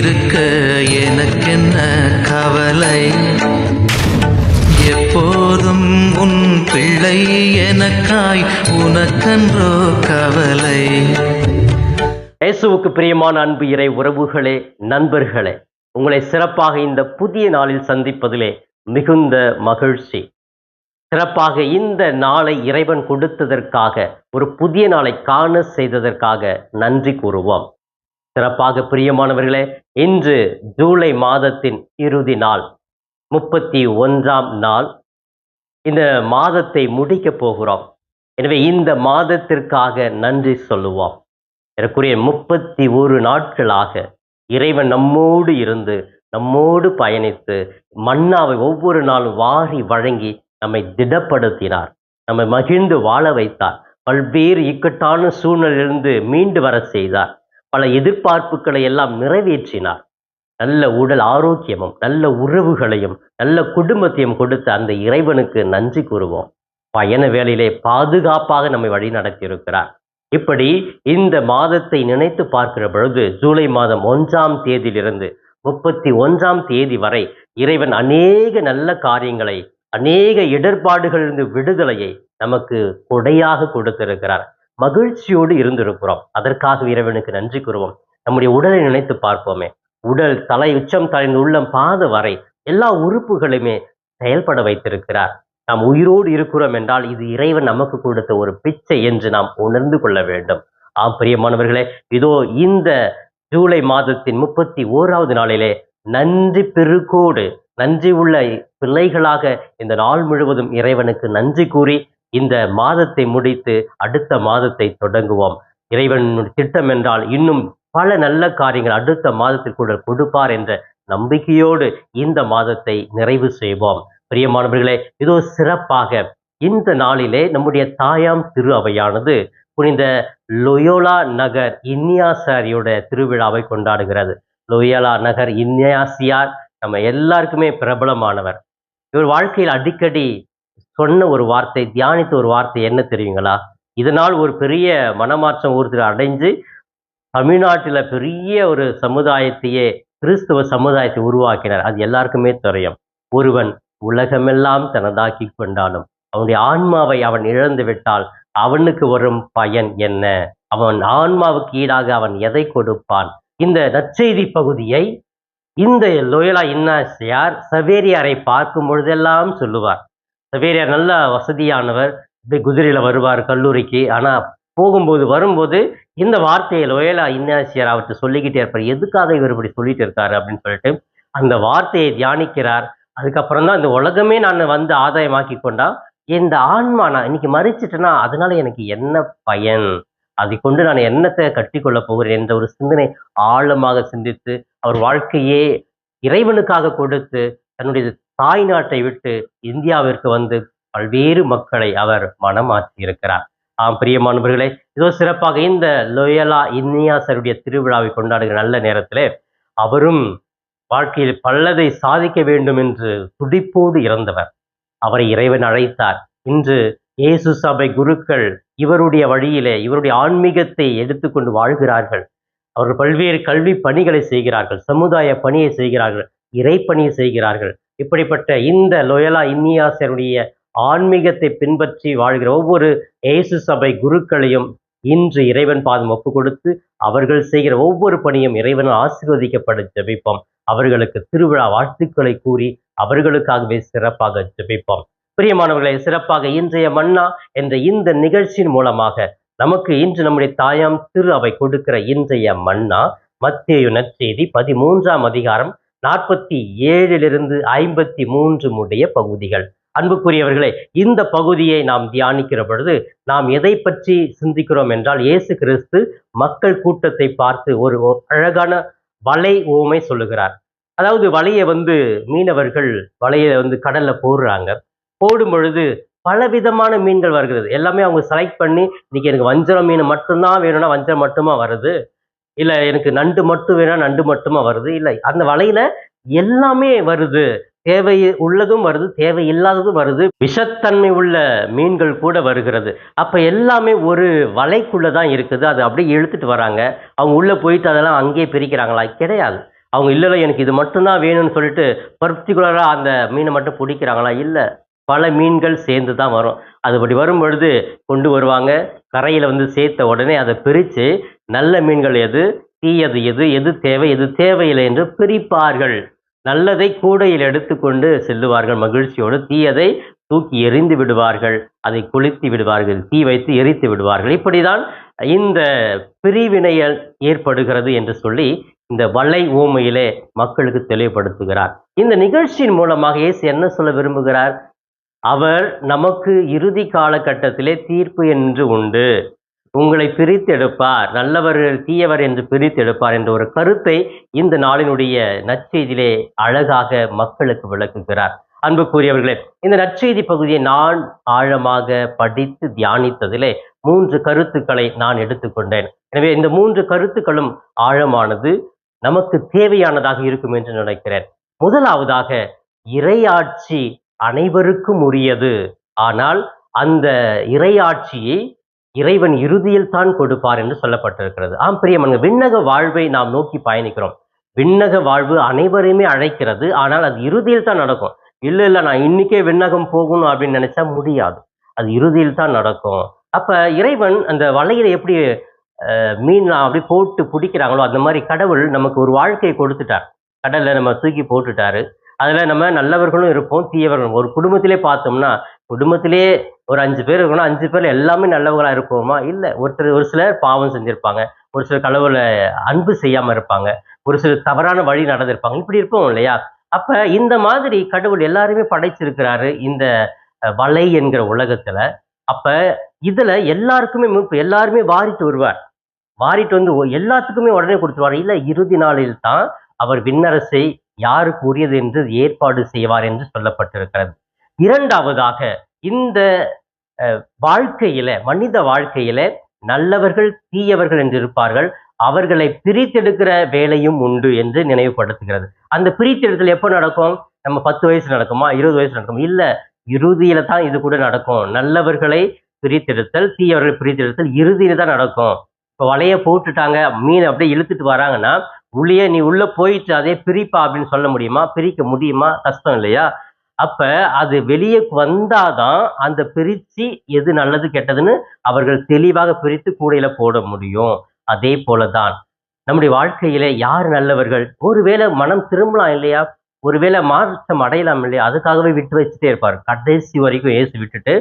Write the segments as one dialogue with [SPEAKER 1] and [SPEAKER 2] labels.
[SPEAKER 1] இருக்க எனக்கென்ன கவலை, எப்போதும் உன் பிள்ளை எனக்காய் உனக்கன்றோ கவலை.
[SPEAKER 2] இயேசுவுக்கு பிரியமான அன்பு இறை உறவுகளே, நண்பர்களே, உங்களை சிறப்பாக இந்த புதிய நாளில் சந்திப்பதிலே மிகுந்த மகிழ்ச்சி. சிறப்பாக இந்த நாளை இறைவன் கொடுத்ததற்காக, ஒரு புதிய நாளை காண செய்ததற்காக நன்றி கூறுவோம். சிறப்பாக பிரியமானவர்களே, இன்று ஜூலை மாதத்தின் இறுதி நாள், 31ஆம் நாள். இந்த மாதத்தை முடிக்கப் போகிறோம். எனவே இந்த மாதத்திற்காக நன்றி சொல்லுவோம். எனக்குரிய 31 நாட்களாக இறைவன் நம்மோடு இருந்து, நம்மோடு பயணித்து, மன்னாவை ஒவ்வொரு நாளும் வாரி வழங்கி நம்மை திடப்படுத்தினார், நம்மை மகிழ்ந்து வாழ வைத்தார், பல்வேறு இக்கட்டான சூழ்நிலையிலிருந்து மீண்டு வர செய்தார், பல எதிர்பார்ப்புகளை எல்லாம் நிறைவேற்றினார். நல்ல உடல் ஆரோக்கியமும் நல்ல உறவுகளையும் நல்ல குடும்பத்தையும் கொடுத்த அந்த இறைவனுக்கு நன்றி கூறுவோம். பயண வேளையிலே பாதுகாப்பாக நம்மை வழி நடத்தியிருக்கிறார். இப்படி இந்த மாதத்தை நினைத்து பார்க்கிற பொழுது, ஜூலை மாதம் 1ஆம் தேதியிலிருந்து 31ஆம் தேதி வரை இறைவன் அநேக நல்ல காரியங்களை, அநேக இடர்பாடுகளிலிருந்து விடுதலையை நமக்கு கொடையாக கொடுத்திருக்கிறார். மகிழ்ச்சியோடு இருந்திருக்கிறோம். அதற்காக இறைவனுக்கு நன்றி கூறுவோம். நம்முடைய உடலை நினைத்து பார்ப்போமே. உடல், தலை, உச்சம், தலைந்து உள்ளம், பாத வரை எல்லா உறுப்புகளையுமே செயல்பட வைத்திருக்கிறார். நாம் உயிரோடு இருக்கிறோம் என்றால் இது இறைவன் நமக்கு கொடுத்த ஒரு பிச்சை என்று நாம் உணர்ந்து கொள்ள வேண்டும். ஆம் பிரியமானவர்களே, இதோ இந்த ஜூலை மாதத்தின் 31ஆவது நாளிலே நன்றி பெருக்கோடு, நன்றி உள்ள பிள்ளைகளாக இந்த நாள் முழுவதும் இறைவனுக்கு நன்றி கூறி இந்த மாதத்தை முடித்து அடுத்த மாதத்தை தொடங்குவோம். இறைவன் திட்டம் என்றால் இன்னும் பல நல்ல காரியங்கள் அடுத்த மாதத்தில் கூட கொடுப்பார் என்ற நம்பிக்கையோடு இந்த மாதத்தை நிறைவு செய்வோம். பிரியமானவர்களே, இதோ சிறப்பாக இந்த நாளிலே நம்முடைய தாயாம் திரு அவையானது புனித லொயோலா நகர் இன்யாசியாரோட திருவிழாவை கொண்டாடுகிறது. லொயோலா நகர் இன்யாசியார் நம்ம எல்லாருக்குமே பிரபலமானவர். இவர் வாழ்க்கையில் அடிக்கடி சொன்ன ஒரு வார்த்தை, தியானித்த ஒரு வார்த்தை என்ன தெரியுங்களா? இதனால் ஒரு பெரிய மனமாற்றம் ஒருத்தர் அடைஞ்சு தமிழ்நாட்டில் பெரிய ஒரு சமுதாயத்தையே, கிறிஸ்துவ சமுதாயத்தை உருவாக்கினார். அது எல்லாருக்குமே தெரியும். ஒருவன் உலகமெல்லாம் தனதாக்கி கொண்டாலும் அவனுடைய ஆன்மாவை அவன் இழந்து விட்டால் அவனுக்கு வரும் பயன் என்ன? அவன் ஆன்மாவுக்கு ஈடாக அவன் எதை கொடுப்பான்? இந்த நற்செய்தி பகுதியை இந்த லோயோலா இன்னாசியார் சவேரியாரை பார்க்கும் பொழுதெல்லாம் சொல்லுவார். சவேரியார் நல்ல வசதியானவர், குதிரையில வருவார் கல்லூரிக்கு. ஆனா போகும்போது வரும்போது இந்த வார்த்தையை லோயோலா இன்னாசியார் அவர்கிட்ட சொல்லிக்கிட்டே இருப்பார். எதுக்காக இவர் இப்படி சொல்லிட்டு இருக்காரு அப்படின்னு சொல்லிட்டு அந்த வார்த்தையை தியானிக்கிறார். அதுக்கப்புறம் தான் இந்த உலகமே நான் வந்து ஆதாயமாக்கி கொண்டா இந்த ஆன்மா நான் இன்னைக்கு மறிச்சிட்டேன்னா அதனால எனக்கு என்ன பயன்? அதை கொண்டு நான் என்னத்தை கட்டி கொள்ள போகிறேன் என்ற ஒரு சிந்தனை ஆழமாக சிந்தித்து அவர் வாழ்க்கையே இறைவனுக்காக கொடுத்து தன்னுடைய தாய் நாட்டை விட்டு இந்தியாவிற்கு வந்து பல்வேறு மக்களை அவர் மனமாற்றி இருக்கிறார். ஆம் பிரியமானவர்களே, இதோ சிறப்பாக இந்த லோயோலா இன்யாசியாருடைய திருவிழாவை கொண்டாடுகிற நல்ல நேரத்திலே அவரும் வாழ்க்கையில் பல்லதை சாதிக்க வேண்டும் என்று துடிப்போடு இறந்தவர். அவரை இறைவன் அழைத்தார். இன்று இயேசு சபை குருக்கள் இவருடைய வழியிலே இவருடைய ஆன்மீகத்தை எடுத்துக்கொண்டு வாழ்கிறார்கள். அவர்கள் பல்வேறு கல்வி பணிகளை செய்கிறார்கள், சமுதாய பணியை செய்கிறார்கள், இறைப்பணியை செய்கிறார்கள். இப்படிப்பட்ட இந்த லோயோலா இன்யாசியாருடைய ஆன்மீகத்தை பின்பற்றி வாழ்கிற ஒவ்வொரு இயேசு சபை குருக்களையும் இன்று இறைவன் பாதம் ஒப்பு கொடுத்து அவர்கள் செய்கிற ஒவ்வொரு பணியும் இறைவன் ஆசீர்வதிக்கப்பட ஜெபிப்போம். அவர்களுக்கு திருவிழா வாழ்த்துக்களை கூறி அவர்களுக்காகவே சிறப்பாக ஜெபிப்போம். பிரியமானவர்களை, சிறப்பாக இன்றைய மன்னா என்ற இந்த நிகழ்ச்சியின் மூலமாக நமக்கு இன்று நம்முடைய தாயாம் திரு அவை கொடுக்கிற இன்றைய மன்னா மத்தேயு நற்செய்தி 13ஆம் அதிகாரம் 47 53 முடிய பகுதிகள். அன்புக்குரியவர்களே, இந்த பகுதியை நாம் தியானிக்கிற பொழுது நாம் எதை பற்றி சிந்திக்கிறோம் என்றால், இயேசு கிறிஸ்து மக்கள் கூட்டத்தை பார்த்து ஒரு அழகான வலை ஓமை சொல்லுகிறார். அதாவது வலையை மீனவர்கள் வலையை கடல்ல போடுறாங்க. போடும் பொழுது பலவிதமான மீன்கள் வருகிறது. எல்லாமே அவங்க செலக்ட் பண்ணி, இன்னைக்கு எனக்கு வஞ்சரம் மீன் மட்டும்தான் வேணும்னா வஞ்சரம் மட்டுமா வருது, இல்லை எனக்கு நண்டு மட்டும் வேணும்னா நண்டு மட்டுமா வருது, இல்லை அந்த வலையில எல்லாமே வருது. தேவை உள்ளதும் வருது, தேவை இல்லாததும் வருது, விஷத்தன்மை உள்ள மீன்கள் கூட வருகிறது. அப்ப எல்லாமே ஒரு வலைக்குள்ளதான் இருக்குது. அது அப்படியே இழுத்துட்டு வராங்க. அவங்க உள்ள போயிட்டு அதெல்லாம் அங்கேயே பிரிக்கிறாங்களா? கிடையாது. அவங்க இல்லை எனக்கு இது மட்டும்தான் வேணும்னு சொல்லிட்டு பர்டிகுலராக அந்த மீனை மட்டும் பிடிக்கிறாங்களா? இல்லை, பல மீன்கள் சேர்ந்து தான் வரும். அதுபடி வரும் பொழுது கொண்டு வருவாங்க. கரையில் வந்து சேர்த்த உடனே அதை பிரித்து நல்ல மீன்கள் எது, தீயது எது, எது தேவை எது தேவையில்லை என்று பிரிப்பார்கள். நல்லதை கூடையில் எடுத்துக்கொண்டு செல்லுவார்கள் மகிழ்ச்சியோடு, தீயதை தூக்கி எறிந்து விடுவார்கள், அதை கொளுத்தி விடுவார்கள், தீ வைத்து எரித்து விடுவார்கள். இப்படிதான் இந்த பிரிவினைகள் ஏற்படுகிறது என்று சொல்லி இந்த வலை ஊமையிலே மக்களுக்கு தெளிவுபடுத்துகிறார். இந்த நிகழ்ச்சியின் மூலமாக இயேசு என்ன சொல்ல விரும்புகிறார்? அவர் நமக்கு இறுதி காலகட்டத்திலே தீர்ப்பு என்று உண்டு, உங்களை பிரித்தெடுப்பார், நல்லவர் தீயவர் என்று பிரித்தெடுப்பார் என்ற ஒரு கருத்தை இந்த நாளினுடைய நற்செய்தியிலே அழகாக மக்களுக்கு விளக்குகிறார். அன்புக்குரியவர்களே, இந்த நற்செய்தி பகுதியை நான் ஆழமாக படித்து தியானித்ததிலே 3 கருத்துக்களை நான் எடுத்துக்கொண்டேன். எனவே இந்த 3 கருத்துக்களும் ஆழமானது, நமக்கு தேவையானதாக இருக்கும் என்று நினைக்கிறேன். முதலாவதாக, இறையாட்சி அனைவருக்கும் உரியது. ஆனால் அந்த இறையாட்சியை இறைவன் இறுதியில் தான் கொடுப்பார் என்று சொல்லப்பட்டிருக்கிறது. பிரியமானவர்களே, விண்ணக வாழ்வை நாம் நோக்கி பயணிக்கிறோம். விண்ணக வாழ்வு அனைவரையுமே அழைக்கிறது. ஆனால் அது இறுதியில் தான் நடக்கும். இல்லை நான் இன்னைக்கே விண்ணகம் போகணும் அப்படின்னு நினைச்சா முடியாது. அது இறுதியில் தான் நடக்கும். அப்ப இறைவன் அந்த வலையில எப்படி மீன் அப்படி போட்டு பிடிக்கிறாங்களோ அந்த மாதிரி கடவுள் நமக்கு ஒரு வாழ்க்கையை கொடுத்துட்டார். கடல்ல நம்ம தூக்கி போட்டுட்டாரு. அதுல நம்ம நல்லவர்களும் இருப்போம், தீயவர்களும். ஒரு குடும்பத்திலே பார்த்தோம்னா, குடும்பத்திலே ஒரு 5 பேர் இருக்கணும், 5 பேர்ல எல்லாமே நல்லவங்களா இருப்போமா? இல்லை. ஒரு சிலர் பாவம் செஞ்சிருப்பாங்க, ஒரு சிலர் கடவுளை அன்பு செய்யாம இருப்பாங்க, ஒரு சிலர் தவறான வழி நடந்திருப்பாங்க. இப்படி இருப்போம் இல்லையா? அப்ப இந்த மாதிரி கடவுள் எல்லாருமே படைச்சிருக்கிறாரு இந்த வலை என்கிற உலகத்துல. அப்ப இதுல எல்லாருக்குமே மீட்பு, எல்லாருமே வாரிட்டு வருவார். வாரிட்டு வந்து எல்லாத்துக்குமே உடனே கொடுத்துருவார். இல்ல, இறுதி நாளில் தான் அவர் விண்ணரசை யாருக்கு உரியது என்று ஏற்பாடு செய்வார் என்று சொல்லப்பட்டிருக்கிறது. இரண்டாவதாக, இந்த வாழ்க்கையில, மனித வாழ்க்கையில நல்லவர்கள் தீயவர்கள் என்று இருப்பார்கள். அவர்களை பிரித்தெடுக்கிற வேலையும் உண்டு என்று நினைவுபடுத்துகிறது. அந்த பிரித்தெடுத்தல் எப்போ நடக்கும்? நம்ம 10 வயசு நடக்குமா, 20 வயசு நடக்குமா? இல்ல, இறுதியில தான் இது கூட நடக்கும். நல்லவர்களை பிரித்தெடுத்தல், தீயவர்களை பிரித்தெடுத்தல் இறுதியில தான் நடக்கும். இப்போ வலைய போட்டுட்டாங்க, மீன் அப்படியே இழுத்துட்டு வராங்கன்னா, உள்ளே நீ உள்ள போயிட்டு அதே பிரிப்பா அப்படின்னு சொல்ல முடியுமா? பிரிக்க முடியுமா? கஷ்டம் இல்லையா? அப்ப அது வெளியே வந்தாதான் அந்த பிரிச்சு எது நல்லது கெட்டதுன்னு அவர்கள் தெளிவாக பிரித்து கூடையில போட முடியும். அதே போலதான் நம்முடைய வாழ்க்கையில யார் நல்லவர்கள்? ஒருவேளை மனம் திரும்பலாம் இல்லையா? ஒருவேளை மாற்றம் அடையலாம் இல்லையா? அதுக்காகவே விட்டு வச்சுட்டே இருப்பார். கடைசி வரைக்கும் ஏசு விட்டுட்டு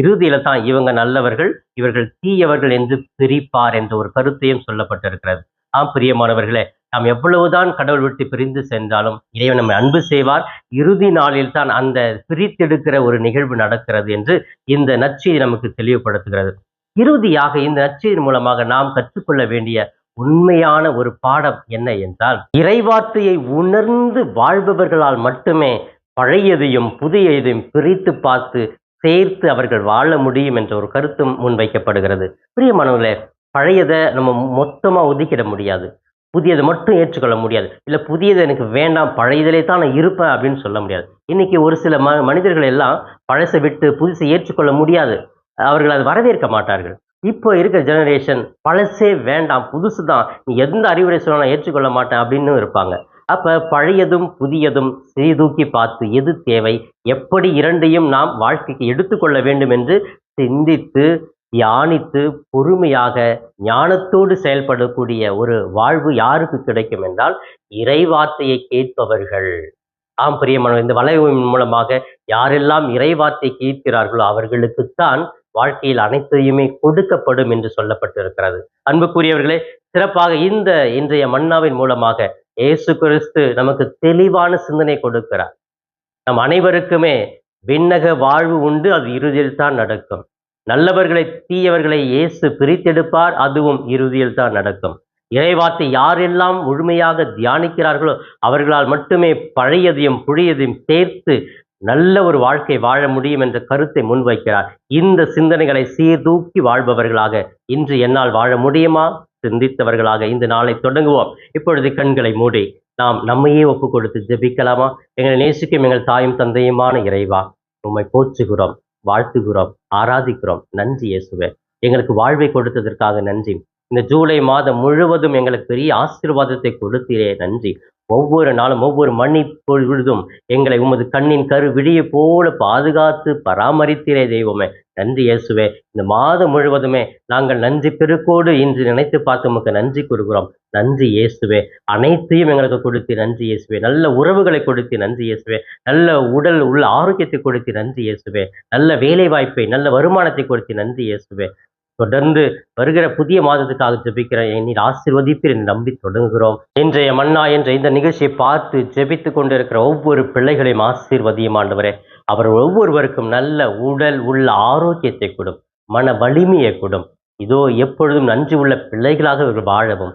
[SPEAKER 2] இறுதியில தான் இவங்க நல்லவர்கள், இவர்கள் தீயவர்கள் என்று பிரிப்பார் என்ற ஒரு கருத்தையும் சொல்லப்பட்டிருக்கிறது. பிரியமானவர்களே, நாம் எவ்வளவுதான் கடவுள் விட்டு பிரிந்து சென்றாலும் இறைவன் நம்மை அன்பு செய்வார். இறுதி நாளில் தான் அந்த பிரித்தெடுக்கிற ஒரு நிகழ்வு நடக்கிறது என்று இந்த நற்செய்தி நமக்கு தெளிவுபடுத்துகிறது. இறுதியாக இந்த நற்செய்தியின் மூலமாக நாம் கற்றுக்கொள்ள வேண்டிய உண்மையான ஒரு பாடம் என்ன என்றால், இறைவார்த்தையை உணர்ந்து வாழ்பவர்களால் மட்டுமே பழையதையும் புதியதையும் பிரித்து பார்த்து சேர்த்து அவர்கள் வாழ முடியும் என்ற ஒரு கருத்தும் முன்வைக்கப்படுகிறது. பிரியமானவர்களே, பழையதை நம்ம மொத்தமா ஒதுக்கிட முடியாது, புதியதை மட்டும் ஏற்றுக்கொள்ள முடியாது. இல்லை, புதியது எனக்கு வேண்டாம், பழையதிலே தான் நான் இருப்பேன் அப்படின்னு சொல்ல முடியாது. இன்னைக்கு ஒரு சில மனிதர்கள் எல்லாம் பழசை விட்டு புதுசை ஏற்றுக்கொள்ள முடியாது. அவர்கள் அதை வரவேற்க மாட்டார்கள். இப்போ இருக்கிற ஜெனரேஷன் பழசே வேண்டாம், புதுசு தான், நீ எந்த அறிவுரை சொல்ல நான் ஏற்றுக்கொள்ள மாட்டேன் அப்படின்னு இருப்பாங்க. அப்ப பழையதும் புதியதும் சீர்தூக்கி பார்த்து எது தேவை, எப்படி இரண்டையும் நாம் வாழ்க்கைக்கு எடுத்துக்கொள்ள வேண்டும் என்று சிந்தித்து தியானித்து பொறுமையாக ஞானத்தோடு செயல்படக்கூடிய ஒரு வாழ்வு யாருக்கு கிடைக்கும் என்றால், இறைவார்த்தையை கேட்பவர்கள். பிரியமானவர், இந்த வலையின் மூலமாக யாரெல்லாம் இறைவார்த்தை கேட்கிறார்களோ அவர்களுக்குத்தான் வாழ்க்கையில் அனைத்தையுமே கொடுக்கப்படும் என்று சொல்லப்பட்டிருக்கிறது. அன்புக்குரியவர்களே, சிறப்பாக இந்த இன்றைய மன்னாவின் மூலமாக இயேசு கிறிஸ்து நமக்கு தெளிவான சிந்தனை கொடுக்கிறார். நம் அனைவருக்குமே விண்ணக வாழ்வு உண்டு, அது இறுதியில் தான் நடக்கும். நல்லவர்களை தீயவர்களை இயேசு பிரித்தெடுப்பார், அதுவும் இறுதியில் தான் நடக்கும். இறைவார்த்தை யாரெல்லாம் முழுமையாக தியானிக்கிறார்களோ அவர்களால் மட்டுமே பழையதையும் புதியதையும் சேர்த்து நல்ல ஒரு வாழ்க்கை வாழ முடியும் என்ற கருத்தை முன்வைக்கிறார். இந்த சிந்தனைகளை சீர்தூக்கி வாழ்பவர்களாக இன்று என்னால் வாழ முடியுமா? சிந்தித்தவர்களாக இந்த நாளை தொடங்குவோம். இப்பொழுது கண்களை மூடி நாம் நம்மையே ஒப்பு கொடுத்து ஜெபிக்கலாமா? எங்களை நேசிக்கும் எங்கள் தாயும் தந்தையுமான இறைவா, உம்மை போற்றுகிறோம், வாழ்த்துகிறோம், ஆராதிக்கிறோம். நன்றி இயேசுவே, எங்களுக்கு வாழ்வை கொடுத்ததற்காக நன்றி. இந்த ஜூலை மாதம் முழுவதும் எங்களுக்கு பெரிய ஆசீர்வாதத்தை கொடுத்தீரே, நன்றி. ஒவ்வொரு நாளும் ஒவ்வொரு மணி பொழுதும் எங்களை உமது கண்ணின் கரு விழியை போல பாதுகாத்து பராமரித்தீரே தெய்வமே. நன்றி இயேசுவே. இந்த மாதம் முழுவதுமே நாங்கள் நன்றி பெருக்கோடு இன்று நினைத்து பார்த்து உமக்கு நன்றி கூறுகிறோம். நன்றி இயேசுவே. அனைத்தையும் எங்களுக்கு கொடுத்து நன்றி இயேசுவே. நல்ல உறவுகளை கொடுத்து நன்றி இயேசுவே. நல்ல உடல் உள்ள ஆரோக்கியத்தை கொடுத்து நன்றி இயேசுவே. நல்ல வேலை வாய்ப்பை நல்ல வருமானத்தை கொடுத்து நன்றி இயேசுவே. தொடர்ந்து வருகிற புதிய மாதத்துக்காக ஜெபிக்கிறேன். என்னில் ஆசீர்வதிப்பீர் என்று நம்பி தொடங்குகிறோம். இன்றைய மன்னா என்ற இந்த நிகழ்ச்சியை பார்த்து ஜெபித்து கொண்டிருக்கிற ஒவ்வொரு பிள்ளைகளையும் ஆசீர்வதியும் ஆண்டவரே. அவர் ஒவ்வொருவருக்கும் நல்ல உடல் உள்ள ஆரோக்கியத்தை கொடும், மன வலிமையை கொடும். இதோ எப்பொழுதும் நன்றி உள்ள பிள்ளைகளாக இவர்கள் வாழவும்,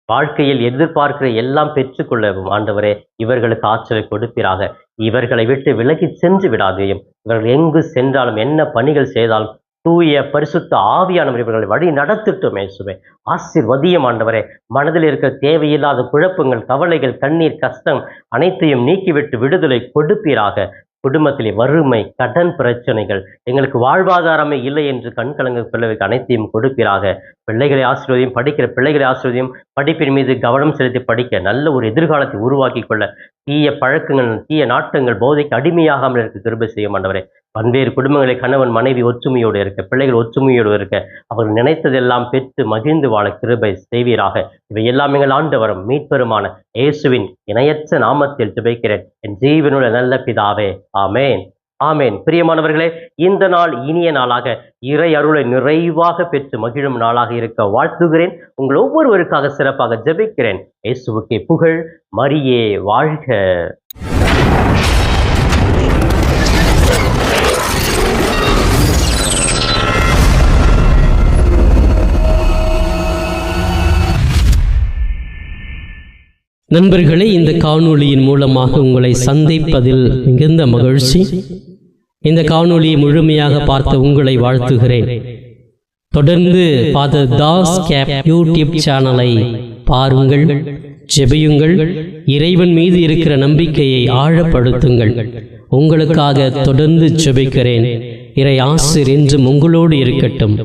[SPEAKER 2] வாழ்க்கையில் எதிர்பார்க்கிற எல்லாம் பெற்றுக்கொள்ளவும் ஆண்டவரே இவர்களுக்கு ஆற்றலை கொடுப்பீராக. இவர்களை விட்டு விலகி சென்று விடாதேயும். இவர்கள் எங்கு சென்றாலும் என்ன பணிகள் செய்தாலும் தூய பரிசுத்த ஆவியானவர் இவர்களை வழி நடத்திட்டோம் இயேசுவே. ஆசீர்வதியும் ஆண்டவரே. மனதில் இருக்கிற தேவையில்லாத குழப்பங்கள், கவலைகள், கண்ணீர், கஷ்டம் அனைத்தையும் நீக்கிவிட்டு விடுதலை கொடுப்பீராக. குடும்பத்திலே வறுமை, கடன் பிரச்சனைகள், எங்களுக்கு வாழ்வாதாரமே இல்லை என்று கண்கலங்க பிள்ளைகளுக்கு அனைத்தையும் கொடுப்பீராக. பிள்ளைகளை ஆசீர்வதியும், படிக்கிற பிள்ளைகளை ஆசீர்வதியும், படிப்பின் மீது கவனம் செலுத்தி படிக்க நல்ல ஒரு எதிர்காலத்தை உருவாக்கி கொள்ள, தீய பழக்கங்கள், தீய நாட்டங்கள், போதைக்கு அடிமையாகாமல் இருக்க கிருபை செய்யும் ஆண்டவரே. பல்வேறு குடும்பங்களை கணவன் மனைவி ஒற்றுமையோடு இருக்க, பிள்ளைகள் ஒற்றுமையோடு இருக்க, அவர்கள் நினைத்ததெல்லாம் பெற்று மகிழ்ந்து வாழ கிருபை செய்வீராக. இவை எல்லாம் எங்கள் ஆண்டவரும் மீட்பெருமான இயேசுவின் இணையற்ற நாமத்தில் ஜெபிக்கிறேன் என் ஜீவனுள்ள நல்ல பிதாவே. ஆமேன், ஆமேன். பிரியமானவர்களே, இந்த நாள் இனிய நாளாக இறை அருளை நிறைவாக பெற்று மகிழும் நாளாக இருக்க வாழ்த்துகிறேன். உங்கள் ஒவ்வொருவருக்காக சிறப்பாக ஜெபிக்கிறேன். இயேசுவுக்கே புகழ், மரியே வாழ்க.
[SPEAKER 3] நண்பர்களே, இந்த காணொளியின் மூலமாக உங்களை சந்திப்பதில் மிகுந்த மகிழ்ச்சி. இந்த காணொளியை முழுமையாக பார்த்த உங்களை வாழ்த்துகிறேன். தொடர்ந்து ஃபாதர் தாஸ் கேப் யூடியூப் சேனலை பாருங்கள், ஜெபியுங்கள், இறைவன் மீது இருக்கிற நம்பிக்கையை ஆழப்படுத்துங்கள். உங்களுக்காக தொடர்ந்து ஜெபிக்கிறேன். இறை ஆசிர் என்றும் உங்களோடு இருக்கட்டும்.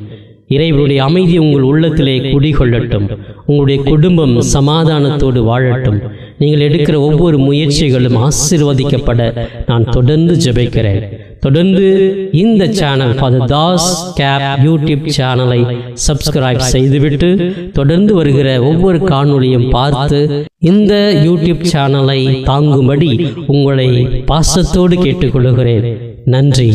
[SPEAKER 3] இறைவனுடைய அமைதி உங்கள் உள்ளத்திலே குடிகொள்ளட்டும். உங்களுடைய குடும்பம் சமாதானத்தோடு வாழட்டும். நீங்கள் எடுக்கிற ஒவ்வொரு முயற்சிகளும் ஆசீர்வதிக்கப்பட நான் தொடர்ந்து ஜெபிக்கிறேன். தொடர்ந்து இந்த சேனல் ஃபாதர் தாஸ் கேப் யூடியூப் சேனலை சப்ஸ்கிரைப் செய்துவிட்டு தொடர்ந்து வருகிற ஒவ்வொரு காணொளியும் பார்த்து இந்த யூடியூப் சேனலை தாங்கும்படி உங்களை பாசத்தோடு கேட்டுக்கொள்கிறேன். நன்றி.